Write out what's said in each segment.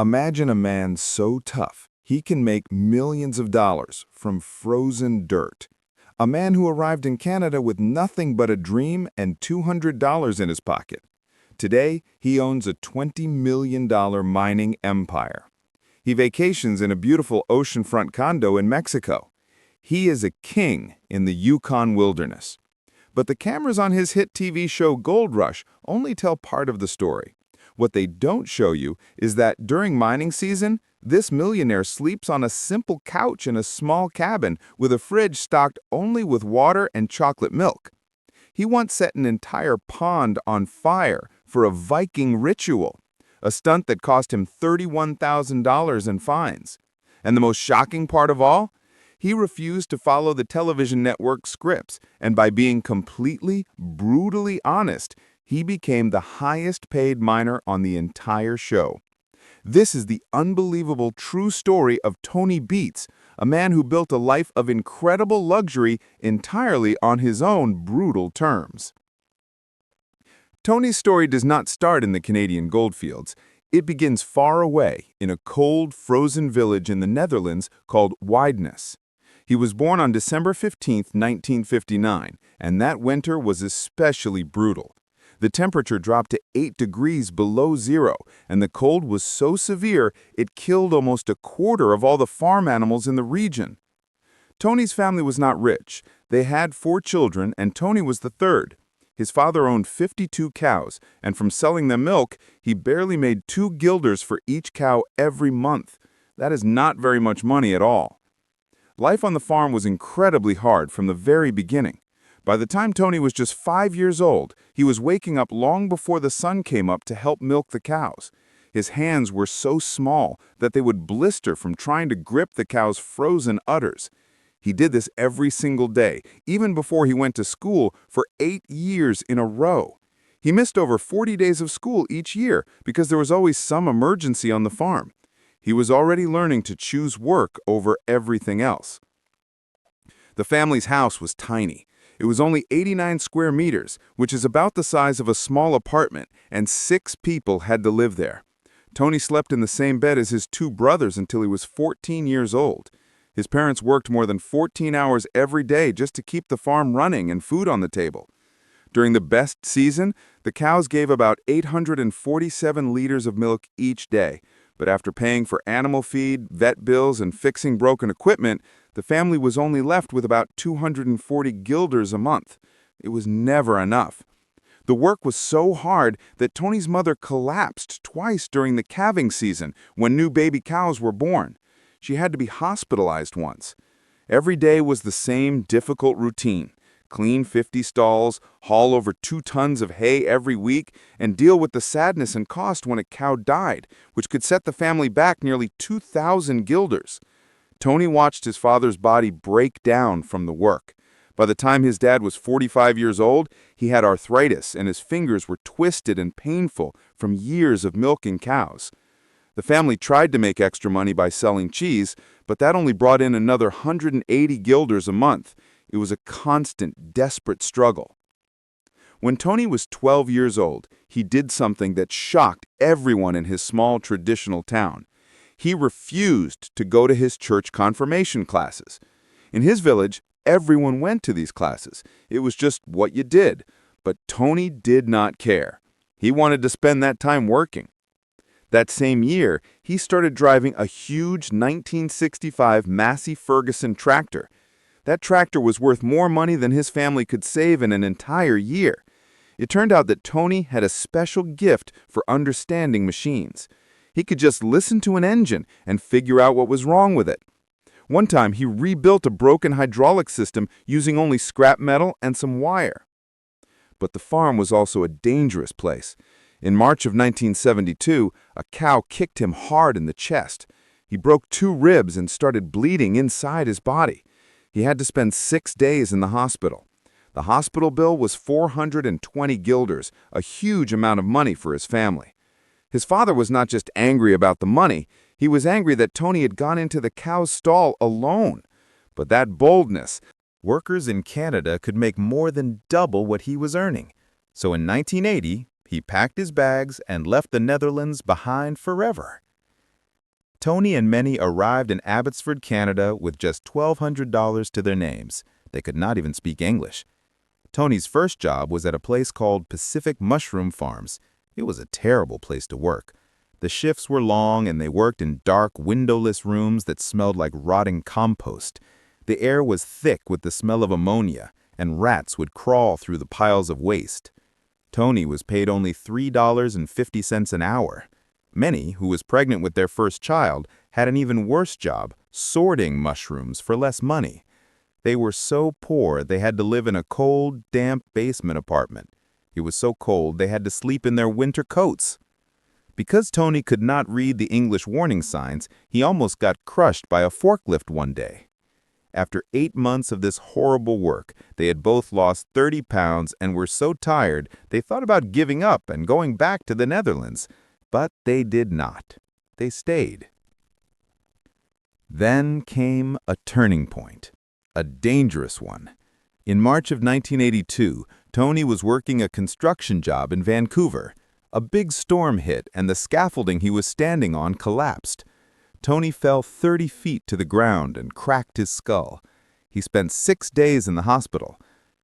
Imagine a man so tough he can make millions of dollars from frozen dirt. A man who arrived in Canada with nothing but a dream and $200 in his pocket. Today, he owns a $20 million mining empire. He vacations in a beautiful oceanfront condo in Mexico. He is a king in the Yukon wilderness. But the cameras on his hit TV show Gold Rush only tell part of the story. What they don't show you is that during mining season, this millionaire sleeps on a simple couch in a small cabin with a fridge stocked only with water and chocolate milk. He once set an entire pond on fire for a Viking ritual, a stunt that cost him $31,000 in fines. And the most shocking part of all? He refused to follow the television network scripts, and by being completely, brutally honest, he became the highest-paid miner on the entire show. This is the unbelievable true story of Tony Beets, a man who built a life of incredible luxury entirely on his own brutal terms. Tony's story does not start in the Canadian goldfields. It begins far away in a cold, frozen village in the Netherlands called Wideness. He was born on December 15, 1959, and that winter was especially brutal. The temperature dropped to 8 degrees below zero, and the cold was so severe it killed almost a quarter of all the farm animals in the region. Tony's family was not rich. They had 4 children, and Tony was the third. His father owned 52 cows, and from selling them milk, he barely made 2 guilders for each cow every month. That is not very much money at all. Life on the farm was incredibly hard from the very beginning. By the time Tony was just 5 years old, he was waking up long before the sun came up to help milk the cows. His hands were so small that they would blister from trying to grip the cow's frozen udders. He did this every single day, even before he went to school, for 8 years in a row. He missed over 40 days of school each year because there was always some emergency on the farm. He was already learning to choose work over everything else. The family's house was tiny. It was only 89 square meters, which is about the size of a small apartment, and 6 people had to live there. Tony slept in the same bed as his 2 brothers until he was 14 years old. His parents worked more than 14 hours every day just to keep the farm running and food on the table. During the best season, the cows gave about 847 liters of milk each day, but after paying for animal feed, vet bills, and fixing broken equipment, the family was only left with about 240 guilders a month. It was never enough. The work was so hard that Tony's mother collapsed twice during the calving season when new baby cows were born. She had to be hospitalized once. Every day was the same difficult routine. Clean 50 stalls, haul over 2 tons of hay every week, and deal with the sadness and cost when a cow died, which could set the family back nearly 2,000 guilders. Tony watched his father's body break down from the work. By the time his dad was 45 years old, he had arthritis and his fingers were twisted and painful from years of milking cows. The family tried to make extra money by selling cheese, but that only brought in another 180 guilders a month. It was a constant, desperate struggle. When Tony was 12 years old, he did something that shocked everyone in his small traditional town. He refused to go to his church confirmation classes. In his village, everyone went to these classes. It was just what you did. But Tony did not care. He wanted to spend that time working. That same year, he started driving a huge 1965 Massey Ferguson tractor. That tractor was worth more money than his family could save in an entire year. It turned out that Tony had a special gift for understanding machines. He could just listen to an engine and figure out what was wrong with it. One time, he rebuilt a broken hydraulic system using only scrap metal and some wire. But the farm was also a dangerous place. In March of 1972, a cow kicked him hard in the chest. He broke 2 ribs and started bleeding inside his body. He had to spend 6 days in the hospital. The hospital bill was 420 guilders, a huge amount of money for his family. His father was not just angry about the money, he was angry that Tony had gone into the cow's stall alone. But that boldness, workers in Canada could make more than double what he was earning. So in 1980, he packed his bags and left the Netherlands behind forever. Tony and Minnie arrived in Abbotsford, Canada with just $1,200 to their names. They could not even speak English. Tony's first job was at a place called Pacific Mushroom Farms. It was a terrible place to work. The shifts were long and they worked in dark, windowless rooms that smelled like rotting compost. The air was thick with the smell of ammonia, and rats would crawl through the piles of waste. Tony was paid only $3.50 an hour. Minnie, who was pregnant with their first child, had an even worse job, sorting mushrooms for less money. They were so poor they had to live in a cold, damp basement apartment. It was so cold they had to sleep in their winter coats. Because Tony could not read the English warning signs, he almost got crushed by a forklift one day. After 8 months of this horrible work, they had both lost 30 pounds and were so tired they thought about giving up and going back to the Netherlands. But they did not. They stayed. Then came a turning point, a dangerous one. In March of 1982, Tony was working a construction job in Vancouver. A big storm hit and the scaffolding he was standing on collapsed. Tony fell 30 feet to the ground and cracked his skull. He spent 6 days in the hospital.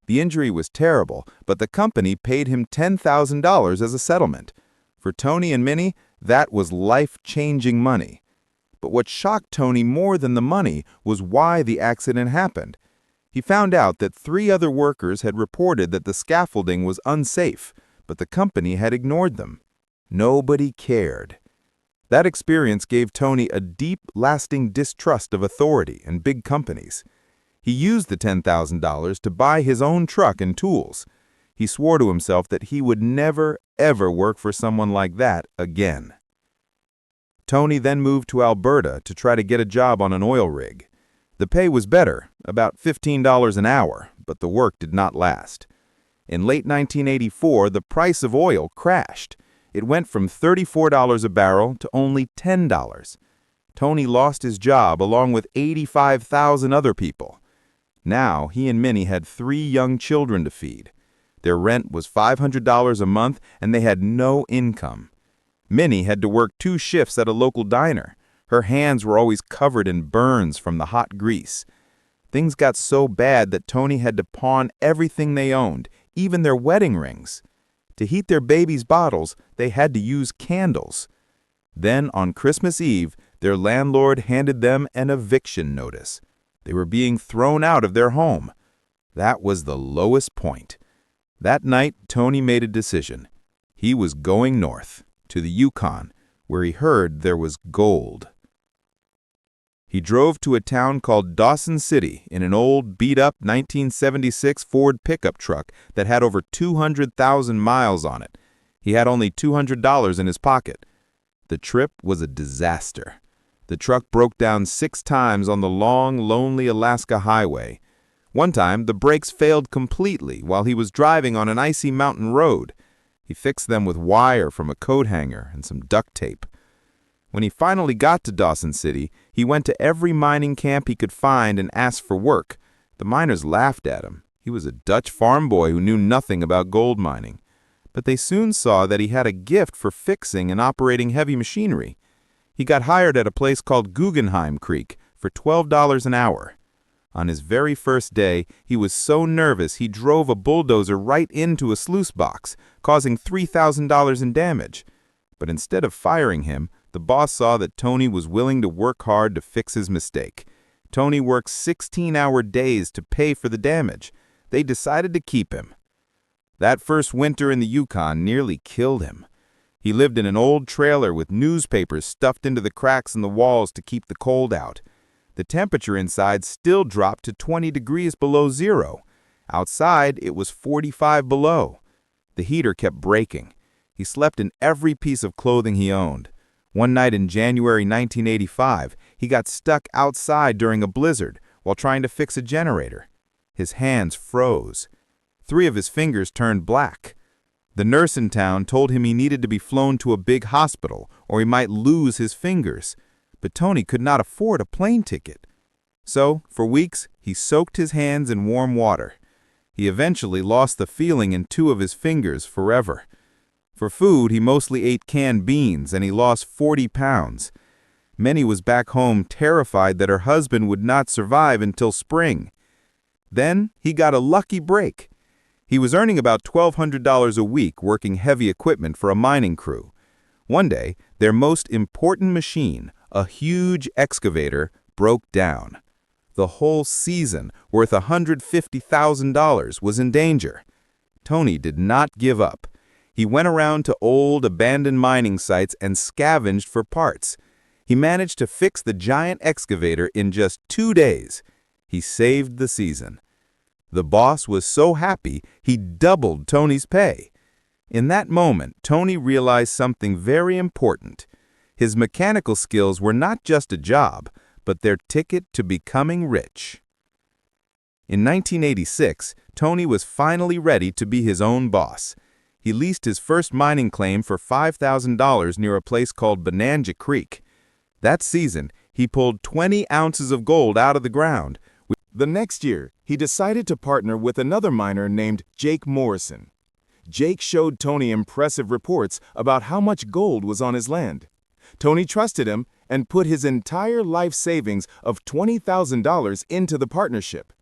The injury was terrible, but the company paid him $10,000 as a settlement. For Tony and Minnie, that was life-changing money. But what shocked Tony more than the money was why the accident happened. He found out that 3 other workers had reported that the scaffolding was unsafe, but the company had ignored them. Nobody cared. That experience gave Tony a deep, lasting distrust of authority and big companies. He used the $10,000 to buy his own truck and tools. He swore to himself that he would never, ever work for someone like that again. Tony then moved to Alberta to try to get a job on an oil rig. The pay was better, about $15 an hour, but the work did not last. In late 1984, the price of oil crashed. It went from $34 a barrel to only $10. Tony lost his job along with 85,000 other people. Now, he and Minnie had 3 young children to feed. Their rent was $500 a month, and they had no income. Minnie had to work 2 shifts at a local diner. Her hands were always covered in burns from the hot grease. Things got so bad that Tony had to pawn everything they owned, even their wedding rings. To heat their baby's bottles, they had to use candles. Then, on Christmas Eve, their landlord handed them an eviction notice. They were being thrown out of their home. That was the lowest point. That night, Tony made a decision. He was going north, to the Yukon, where he heard there was gold. He drove to a town called Dawson City in an old, beat-up 1976 Ford pickup truck that had over 200,000 miles on it. He had only $200 in his pocket. The trip was a disaster. The truck broke down 6 times on the long, lonely Alaska highway. One time, the brakes failed completely while he was driving on an icy mountain road. He fixed them with wire from a coat hanger and some duct tape. When he finally got to Dawson City, he went to every mining camp he could find and asked for work. The miners laughed at him. He was a Dutch farm boy who knew nothing about gold mining. But they soon saw that he had a gift for fixing and operating heavy machinery. He got hired at a place called Guggenheim Creek for $12 an hour. On his very first day, he was so nervous he drove a bulldozer right into a sluice box, causing $3,000 in damage. But instead of firing him, the boss saw that Tony was willing to work hard to fix his mistake. Tony worked 16-hour days to pay for the damage. They decided to keep him. That first winter in the Yukon nearly killed him. He lived in an old trailer with newspapers stuffed into the cracks in the walls to keep the cold out. The temperature inside still dropped to 20 degrees below zero. Outside, it was 45 below. The heater kept breaking. He slept in every piece of clothing he owned. One night in January 1985, he got stuck outside during a blizzard while trying to fix a generator. His hands froze. 3 of his fingers turned black. The nurse in town told him he needed to be flown to a big hospital or he might lose his fingers. But Tony could not afford a plane ticket. So, for weeks, he soaked his hands in warm water. He eventually lost the feeling in 2 of his fingers forever. For food, he mostly ate canned beans and he lost 40 pounds. Minnie was back home terrified that her husband would not survive until spring. Then he got a lucky break. He was earning about $1,200 a week working heavy equipment for a mining crew. One day, their most important machine, a huge excavator, broke down. The whole season, worth $150,000, was in danger. Tony did not give up. He went around to old, abandoned mining sites and scavenged for parts. He managed to fix the giant excavator in just 2 days. He saved the season. The boss was so happy, he doubled Tony's pay. In that moment, Tony realized something very important. His mechanical skills were not just a job, but their ticket to becoming rich. In 1986, Tony was finally ready to be his own boss. He leased his first mining claim for $5,000 near a place called Bonanza Creek. That season, he pulled 20 ounces of gold out of the ground. The next year, he decided to partner with another miner named Jake Morrison. Jake showed Tony impressive reports about how much gold was on his land. Tony trusted him and put his entire life savings of $20,000 into the partnership.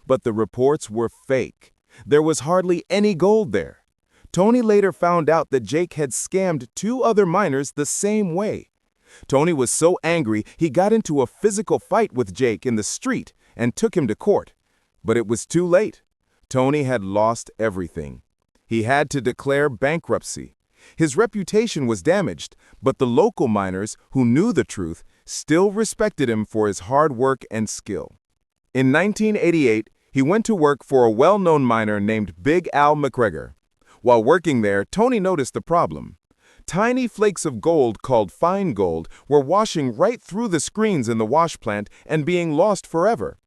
But the reports were fake. There was hardly any gold there. Tony later found out that Jake had scammed 2 other miners the same way. Tony was so angry he got into a physical fight with Jake in the street and took him to court. But it was too late. Tony had lost everything. He had to declare bankruptcy. His reputation was damaged, but the local miners, who knew the truth, still respected him for his hard work and skill. In 1988, he went to work for a well-known miner named Big Al McGregor. While working there, Tony noticed the problem. Tiny flakes of gold called fine gold were washing right through the screens in the wash plant and being lost forever.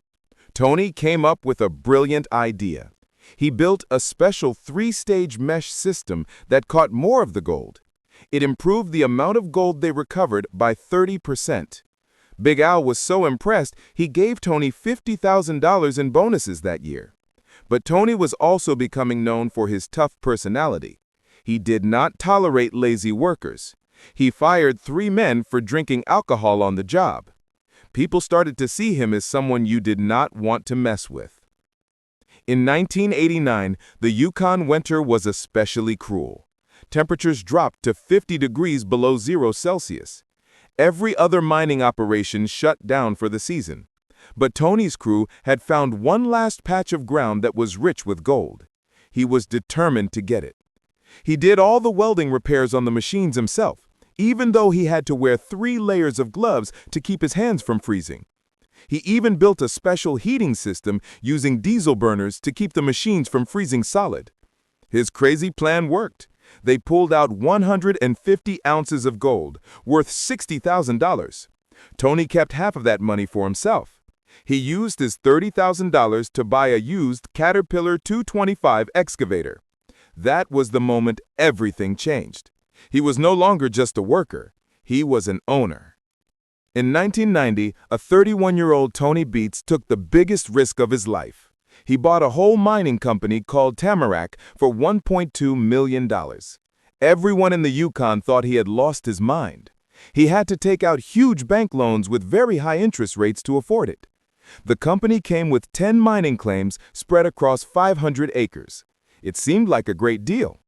Tony came up with a brilliant idea. He built a special 3-stage mesh system that caught more of the gold. It improved the amount of gold they recovered by 30%. Big Al was so impressed, he gave Tony $50,000 in bonuses that year. But Tony was also becoming known for his tough personality. He did not tolerate lazy workers. He fired 3 men for drinking alcohol on the job. People started to see him as someone you did not want to mess with. In 1989, the Yukon winter was especially cruel. Temperatures dropped to 50 degrees below 0 Celsius. Every other mining operation shut down for the season. But Tony's crew had found one last patch of ground that was rich with gold. He was determined to get it. He did all the welding repairs on the machines himself, even though he had to wear 3 layers of gloves to keep his hands from freezing. He even built a special heating system using diesel burners to keep the machines from freezing solid. His crazy plan worked. They pulled out 150 ounces of gold, worth $60,000. Tony kept half of that money for himself. He used his $30,000 to buy a used Caterpillar 225 excavator. That was the moment everything changed. He was no longer just a worker. He was an owner. In 1990, a 31-year-old Tony Beets took the biggest risk of his life. He bought a whole mining company called Tamarack for $1.2 million. Everyone in the Yukon thought he had lost his mind. He had to take out huge bank loans with very high interest rates to afford it. The company came with 10 mining claims spread across 500 acres. It seemed like a great deal.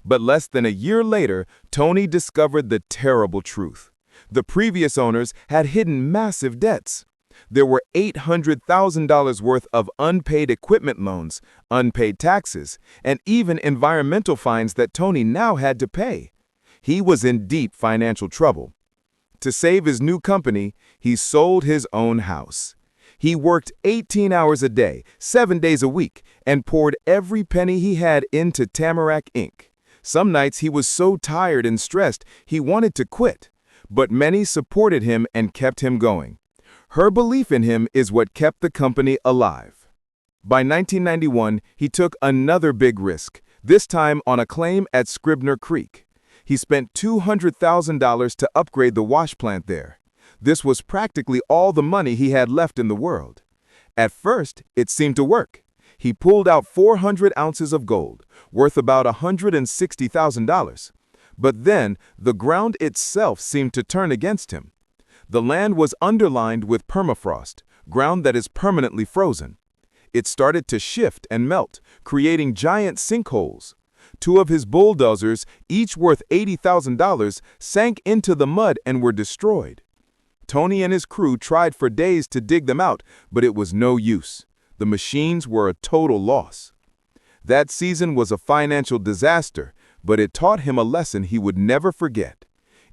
But less than a year later, Tony discovered the terrible truth. The previous owners had hidden massive debts. There were $800,000 worth of unpaid equipment loans, unpaid taxes, and even environmental fines that Tony now had to pay. He was in deep financial trouble. To save his new company, he sold his own house. He worked 18 hours a day, 7 days a week, and poured every penny he had into Tamarack Inc. Some nights he was so tired and stressed he wanted to quit, but many supported him and kept him going. Her belief in him is what kept the company alive. By 1991, he took another big risk, this time on a claim at Scribner Creek. He spent $200,000 to upgrade the wash plant there. This was practically all the money he had left in the world. At first, it seemed to work. He pulled out 400 ounces of gold, worth about $160,000. But then, the ground itself seemed to turn against him. The land was underlined with permafrost, ground that is permanently frozen. It started to shift and melt, creating giant sinkholes. Two of his bulldozers, each worth $80,000, sank into the mud and were destroyed. Tony and his crew tried for days to dig them out, but it was no use. The machines were a total loss. That season was a financial disaster, but it taught him a lesson he would never forget.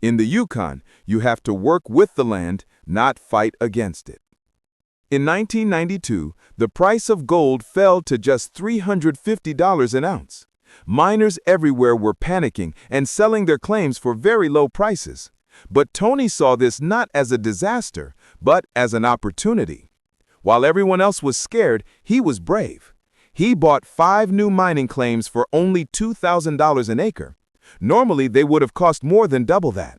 In the Yukon, you have to work with the land, not fight against it. In 1992, the price of gold fell to just $350 an ounce. Miners everywhere were panicking and selling their claims for very low prices. But Tony saw this not as a disaster, but as an opportunity. While everyone else was scared, he was brave. He bought 5 new mining claims for only $2,000 an acre. Normally, they would have cost more than double that.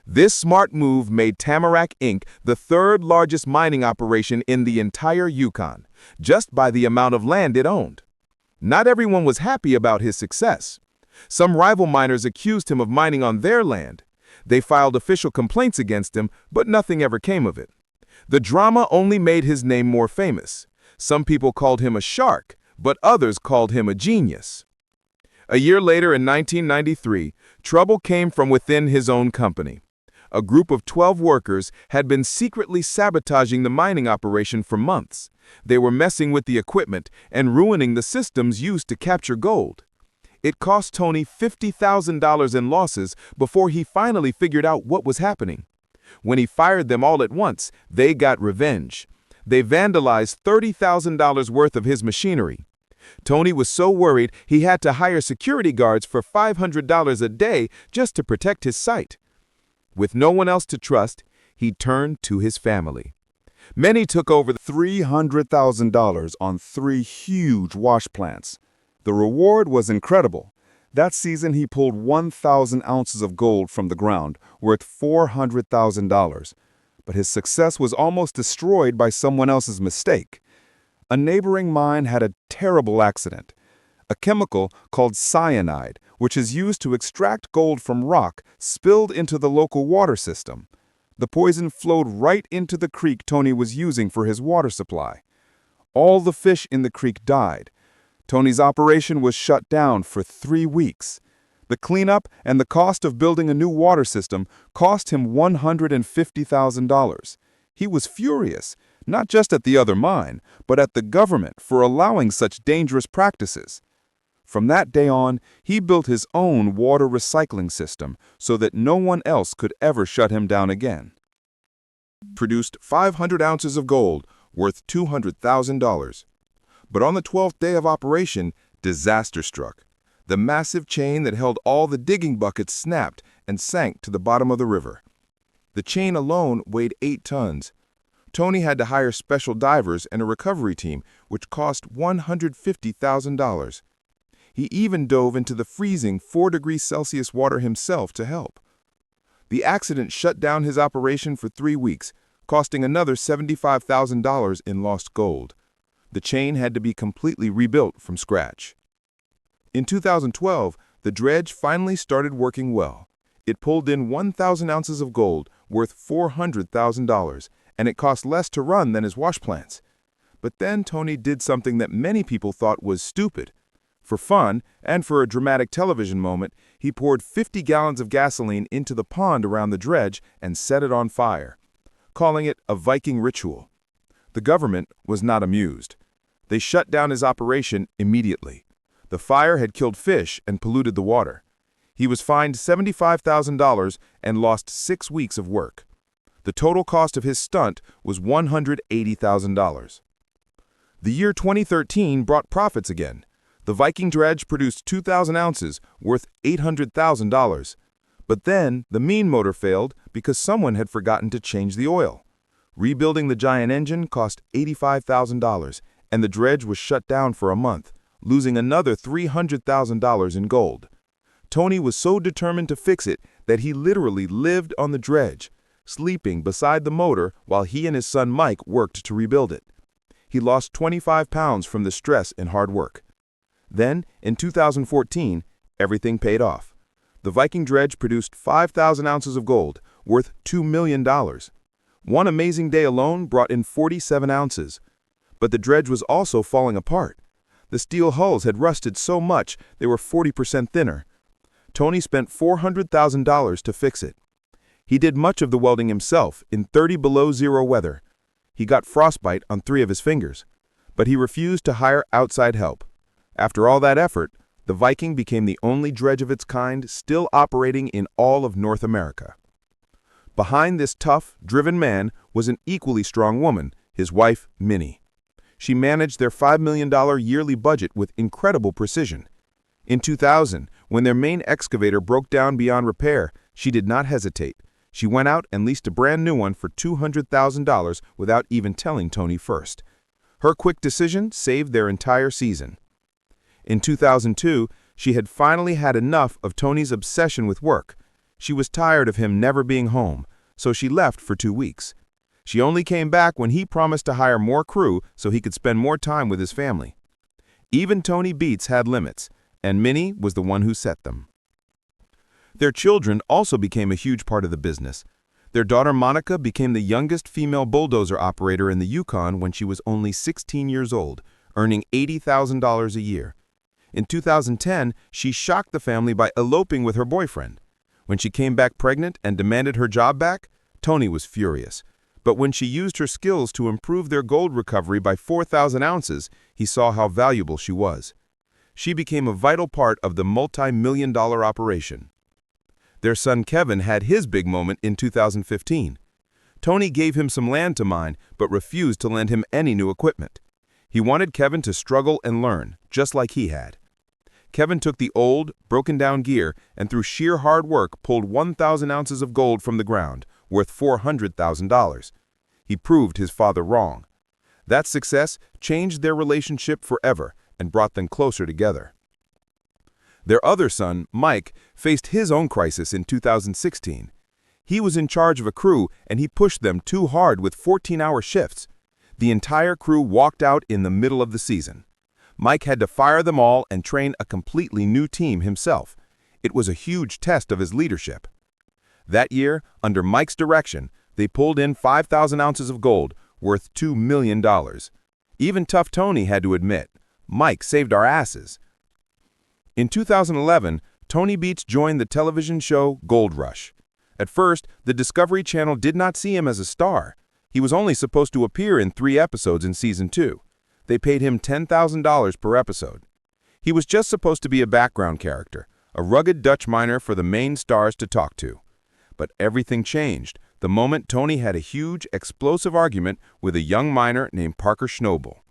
This smart move made Tamarack Inc. the third largest mining operation in the entire Yukon, just by the amount of land it owned. Not everyone was happy about his success. Some rival miners accused him of mining on their land. They filed official complaints against him, but nothing ever came of it. The drama only made his name more famous. Some people called him a shark, but others called him a genius. A year later, in 1993, trouble came from within his own company. A group of 12 workers had been secretly sabotaging the mining operation for months. They were messing with the equipment and ruining the systems used to capture gold. It cost Tony $50,000 in losses before he finally figured out what was happening. When he fired them all at once, they got revenge. They vandalized $30,000 worth of his machinery. Tony was so worried he had to hire security guards for $500 a day just to protect his site. With no one else to trust, he turned to his family. Many took over $300,000 on 3 huge wash plants. The reward was incredible. That season, he pulled 1,000 ounces of gold from the ground, worth $400,000. But his success was almost destroyed by someone else's mistake. A neighboring mine had a terrible accident. A chemical called cyanide, which is used to extract gold from rock, spilled into the local water system. The poison flowed right into the creek Tony was using for his water supply. All the fish in the creek died. Tony's operation was shut down for 3 weeks. The cleanup and the cost of building a new water system cost him $150,000. He was furious, not just at the other mine, but at the government for allowing such dangerous practices. From that day on, he built his own water recycling system so that no one else could ever shut him down again. Produced 500 ounces of gold, worth $200,000. But on the 12th day of operation, disaster struck. The massive chain that held all the digging buckets snapped and sank to the bottom of the river. The chain alone weighed 8 tons. Tony had to hire special divers and a recovery team, which cost $150,000. He even dove into the freezing 4°C water himself to help. The accident shut down his operation for 3 weeks, costing another $75,000 in lost gold. The chain had to be completely rebuilt from scratch. In 2012, the dredge finally started working well. It pulled in 1,000 ounces of gold, worth $400,000, and it cost less to run than his wash plants. But then Tony did something that many people thought was stupid. For fun, and for a dramatic television moment, he poured 50 gallons of gasoline into the pond around the dredge and set it on fire, calling it a Viking ritual. The government was not amused. They shut down his operation immediately. The fire had killed fish and polluted the water. He was fined $75,000 and lost 6 weeks of work. The total cost of his stunt was $180,000. The year 2013 brought profits again. The Viking dredge produced 2,000 ounces, worth $800,000. But then the mean motor failed because someone had forgotten to change the oil. Rebuilding the giant engine cost $85,000, and the dredge was shut down for a month, losing another $300,000 in gold. Tony was so determined to fix it that he literally lived on the dredge, sleeping beside the motor while he and his son Mike worked to rebuild it. He lost 25 pounds from the stress and hard work. Then, in 2014, everything paid off. The Viking dredge produced 5,000 ounces of gold, worth $2 million. One amazing day alone brought in 47 ounces. But the dredge was also falling apart. The steel hulls had rusted so much they were 40% thinner. Tony spent $400,000 to fix it. He did much of the welding himself in 30 below zero weather. He got frostbite on 3 of his fingers, but he refused to hire outside help. After all that effort, the Viking became the only dredge of its kind still operating in all of North America. Behind this tough, driven man was an equally strong woman, his wife, Minnie. She managed their $5 million yearly budget with incredible precision. In 2000, when their main excavator broke down beyond repair, she did not hesitate. She went out and leased a brand new one for $200,000 without even telling Tony first. Her quick decision saved their entire season. In 2002, she had finally had enough of Tony's obsession with work. She was tired of him never being home, so she left for 2 weeks. She only came back when he promised to hire more crew so he could spend more time with his family. Even Tony Beets had limits, and Minnie was the one who set them. Their children also became a huge part of the business. Their daughter Monica became the youngest female bulldozer operator in the Yukon when she was only 16 years old, earning $80,000 a year. In 2010, she shocked the family by eloping with her boyfriend. When she came back pregnant and demanded her job back, Tony was furious. But when she used her skills to improve their gold recovery by 4,000 ounces, he saw how valuable she was. She became a vital part of the multi-million-dollar operation. Their son Kevin had his big moment in 2015. Tony gave him some land to mine, but refused to lend him any new equipment. He wanted Kevin to struggle and learn, just like he had. Kevin took the old, broken-down gear and through sheer hard work pulled 1,000 ounces of gold from the ground, worth $400,000. He proved his father wrong. That success changed their relationship forever and brought them closer together. Their other son, Mike, faced his own crisis in 2016. He was in charge of a crew and he pushed them too hard with 14-hour shifts. The entire crew walked out in the middle of the season. Mike had to fire them all and train a completely new team himself. It was a huge test of his leadership. That year, under Mike's direction, they pulled in 5,000 ounces of gold, worth $2 million. Even tough Tony had to admit, Mike saved our asses. In 2011, Tony Beets joined the television show Gold Rush. At first, the Discovery Channel did not see him as a star. He was only supposed to appear in 3 episodes in Season 2. They paid him $10,000 per episode. He was just supposed to be a background character, a rugged Dutch miner for the main stars to talk to. But everything changed the moment Tony had a huge, explosive argument with a young miner named Parker Schnobel.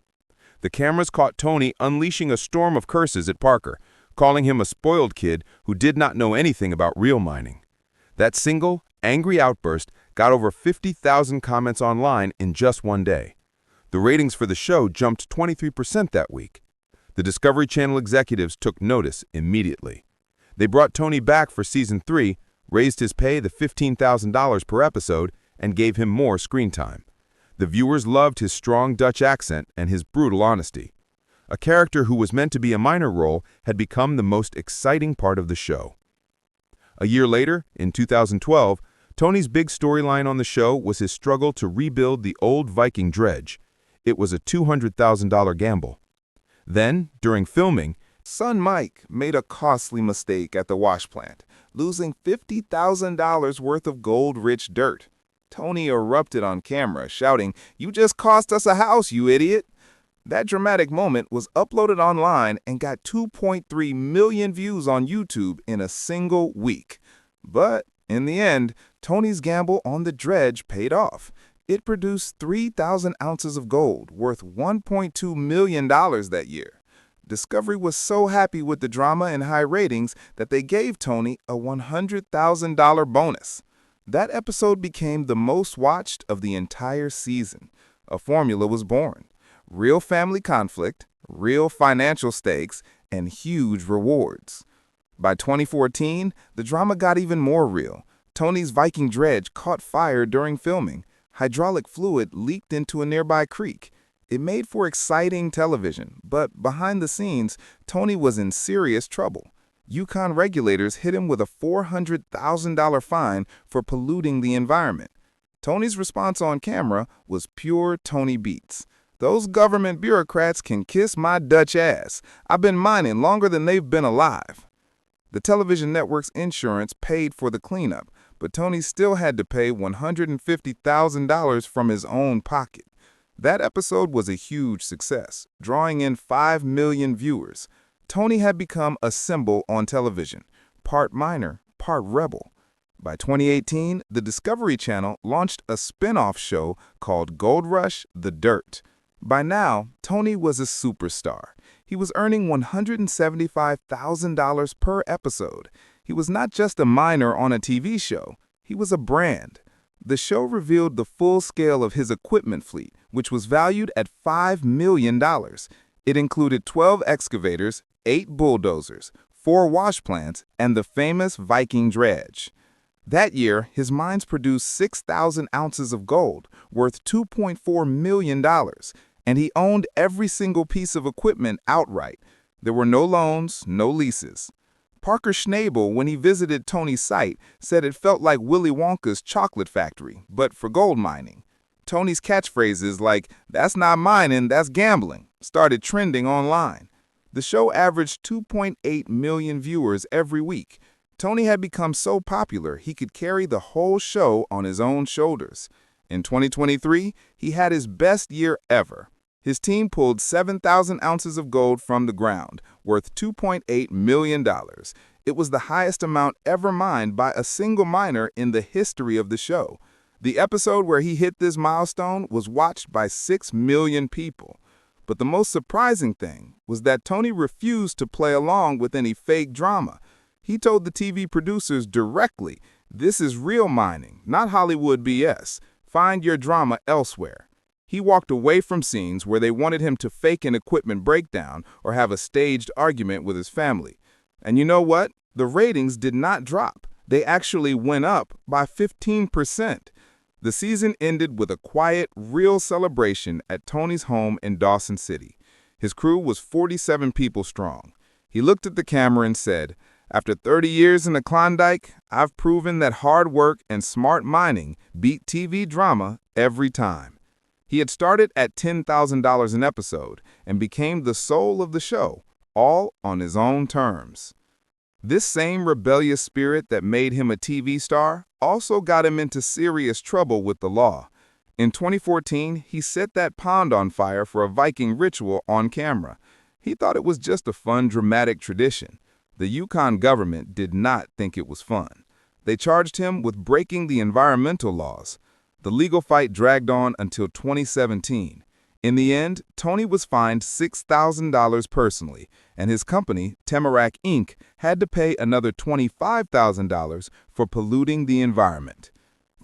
The cameras caught Tony unleashing a storm of curses at Parker, calling him a spoiled kid who did not know anything about real mining. That single, angry outburst got over 50,000 comments online in just one day. The ratings for the show jumped 23% that week. The Discovery Channel executives took notice immediately. They brought Tony back for Season 3, raised his pay to $15,000 per episode, and gave him more screen time. The viewers loved his strong Dutch accent and his brutal honesty. A character who was meant to be a minor role had become the most exciting part of the show. A year later, in 2012, Tony's big storyline on the show was his struggle to rebuild the old Viking dredge. It was a $200,000 gamble. Then, during filming, son Mike made a costly mistake at the wash plant, losing $50,000 worth of gold-rich dirt. Tony erupted on camera, shouting, "You just cost us a house, you idiot!" That dramatic moment was uploaded online and got 2.3 million views on YouTube in a single week. But in the end, Tony's gamble on the dredge paid off. It produced 3,000 ounces of gold, worth $1.2 million that year. Discovery was so happy with the drama and high ratings that they gave Tony a $100,000 bonus. That episode became the most watched of the entire season. A formula was born. Real family conflict, real financial stakes, and huge rewards. By 2014, the drama got even more real. Tony's Viking dredge caught fire during filming. Hydraulic fluid leaked into a nearby creek. It made for exciting television, but behind the scenes, Tony was in serious trouble. Yukon regulators hit him with a $400,000 fine for polluting the environment. Tony's response on camera was pure Tony Beets. Those government bureaucrats can kiss my Dutch ass. I've been mining longer than they've been alive. The television network's insurance paid for the cleanup, but Tony still had to pay $150,000 from his own pocket. That episode was a huge success, drawing in 5 million viewers. Tony had become a symbol on television, part miner, part rebel. By 2018, the Discovery Channel launched a spin-off show called Gold Rush: The Dirt. By now, Tony was a superstar. He was earning $175,000 per episode. He was not just a miner on a TV show, he was a brand. The show revealed the full scale of his equipment fleet, which was valued at $5 million. It included 12 excavators, 8 bulldozers, 4 wash plants, and the famous Viking dredge. That year, his mines produced 6,000 ounces of gold, worth $2.4 million, and he owned every single piece of equipment outright. There were no loans, no leases. Parker Schnabel, when he visited Tony's site, said it felt like Willy Wonka's chocolate factory, but for gold mining. Tony's catchphrases like, "That's not mining, that's gambling," started trending online. The show averaged 2.8 million viewers every week. Tony had become so popular he could carry the whole show on his own shoulders. In 2023, he had his best year ever. His team pulled 7,000 ounces of gold from the ground, worth $2.8 million. It was the highest amount ever mined by a single miner in the history of the show. The episode where he hit this milestone was watched by 6 million people. But the most surprising thing was that Tony refused to play along with any fake drama. He told the TV producers directly, "This is real mining, not Hollywood BS. Find your drama elsewhere." He walked away from scenes where they wanted him to fake an equipment breakdown or have a staged argument with his family. And you know what? The ratings did not drop. They actually went up by 15%. The season ended with a quiet, real celebration at Tony's home in Dawson City. His crew was 47 people strong. He looked at the camera and said, "After 30 years in the Klondike, I've proven that hard work and smart mining beat TV drama every time." He had started at $10,000 an episode and became the soul of the show, all on his own terms. This same rebellious spirit that made him a TV star also got him into serious trouble with the law. In 2014, he set that pond on fire for a Viking ritual on camera. He thought it was just a fun, dramatic tradition. The Yukon government did not think it was fun. They charged him with breaking the environmental laws. The legal fight dragged on until 2017. In the end, Tony was fined $6,000 personally, and his company, Tamarack Inc., had to pay another $25,000 for polluting the environment.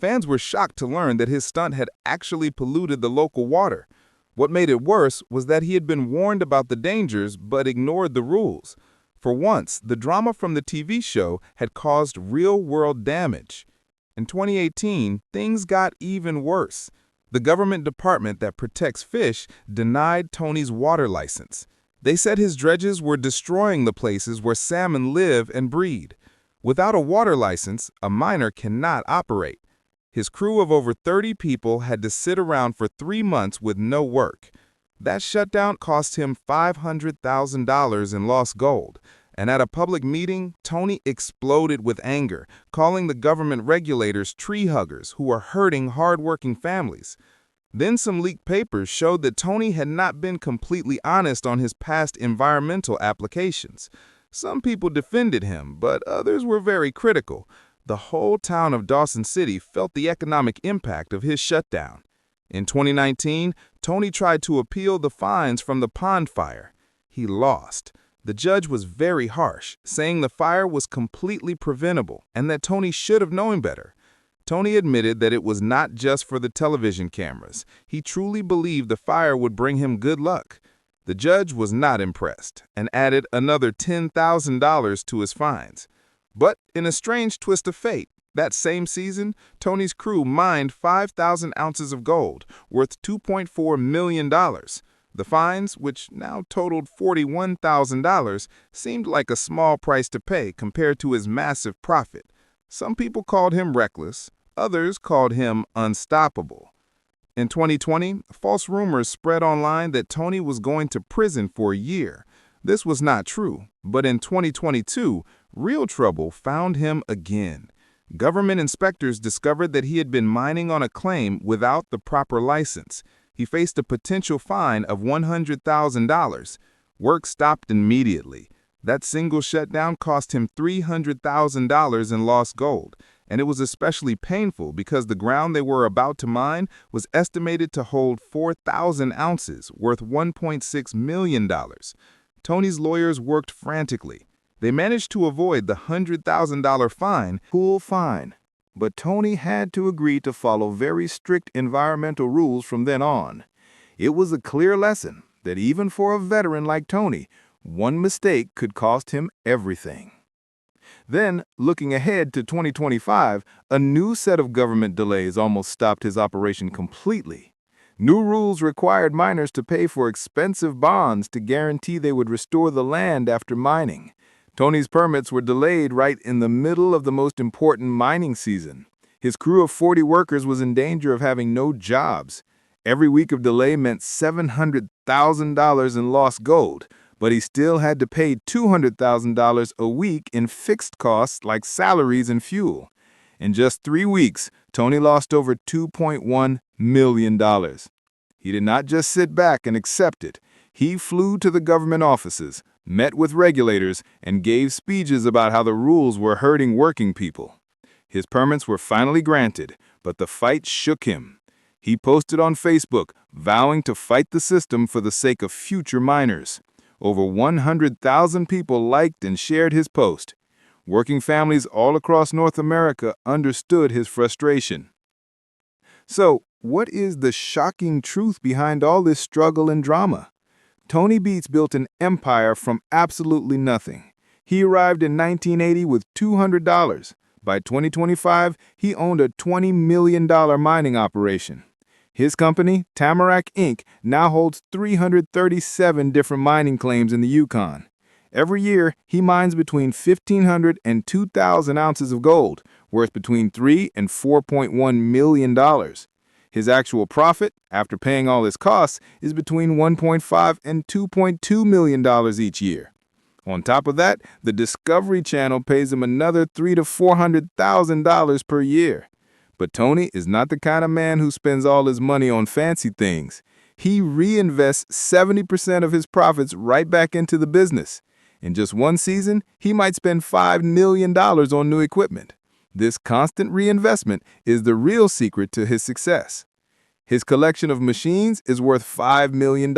Fans were shocked to learn that his stunt had actually polluted the local water. What made it worse was that he had been warned about the dangers but ignored the rules. For once, the drama from the TV show had caused real-world damage. In 2018, things got even worse. The government department that protects fish denied Tony's water license. They said his dredges were destroying the places where salmon live and breed. Without a water license, a miner cannot operate. His crew of over 30 people had to sit around for 3 months with no work. That shutdown cost him $500,000 in lost gold, and at a public meeting, Tony exploded with anger, calling the government regulators tree huggers who were hurting hard-working families. Then some leaked papers showed that Tony had not been completely honest on his past environmental applications. Some people defended him, but others were very critical. The whole town of Dawson City felt the economic impact of his shutdown. In 2019, Tony tried to appeal the fines from the pond fire. He lost. The judge was very harsh, saying the fire was completely preventable and that Tony should have known better. Tony admitted that it was not just for the television cameras. He truly believed the fire would bring him good luck. The judge was not impressed and added another $10,000 to his fines. But in a strange twist of fate, that same season, Tony's crew mined 5,000 ounces of gold, worth $2.4 million. The fines, which now totaled $41,000, seemed like a small price to pay compared to his massive profit. Some people called him reckless, Others called him unstoppable. In 2020, false rumors spread online that Tony was going to prison for a year. This was not true, but in 2022, real trouble found him again. Government inspectors discovered that he had been mining on a claim without the proper license. He faced a potential fine of $100,000. Work stopped immediately. That single shutdown cost him $300,000 in lost gold, and it was especially painful because the ground they were about to mine was estimated to hold 4,000 ounces, worth $1.6 million. Tony's lawyers worked frantically. They managed to avoid the $100,000 fine. Cool fine. But Tony had to agree to follow very strict environmental rules from then on. It was a clear lesson that even for a veteran like Tony, one mistake could cost him everything. Then, looking ahead to 2025, a new set of government delays almost stopped his operation completely. New rules required miners to pay for expensive bonds to guarantee they would restore the land after mining. Tony's permits were delayed right in the middle of the most important mining season. His crew of 40 workers was in danger of having no jobs. Every week of delay meant $700,000 in lost gold, but he still had to pay $200,000 a week in fixed costs like salaries and fuel. In just 3 weeks, Tony lost over $2.1 million. He did not just sit back and accept it. He flew to the government offices, met with regulators, and gave speeches about how the rules were hurting working people. His permits were finally granted, but the fight shook him. He posted on Facebook, vowing to fight the system for the sake of future miners. Over 100,000 people liked and shared his post. Working families all across North America understood his frustration. So, what is the shocking truth behind all this struggle and drama? Tony Beets built an empire from absolutely nothing. He arrived in 1980 with $200. By 2025, he owned a $20 million mining operation. His company, Tamarack Inc., now holds 337 different mining claims in the Yukon. Every year, he mines between 1,500 and 2,000 ounces of gold, worth between $3 and $4.1 million. His actual profit, after paying all his costs, is between $1.5 and $2.2 million each year. On top of that, the Discovery Channel pays him another $300,000 to $400,000 per year. But Tony is not the kind of man who spends all his money on fancy things. He reinvests 70% of his profits right back into the business. In just one season, he might spend $5 million on new equipment. This constant reinvestment is the real secret to his success. His collection of machines is worth $5 million.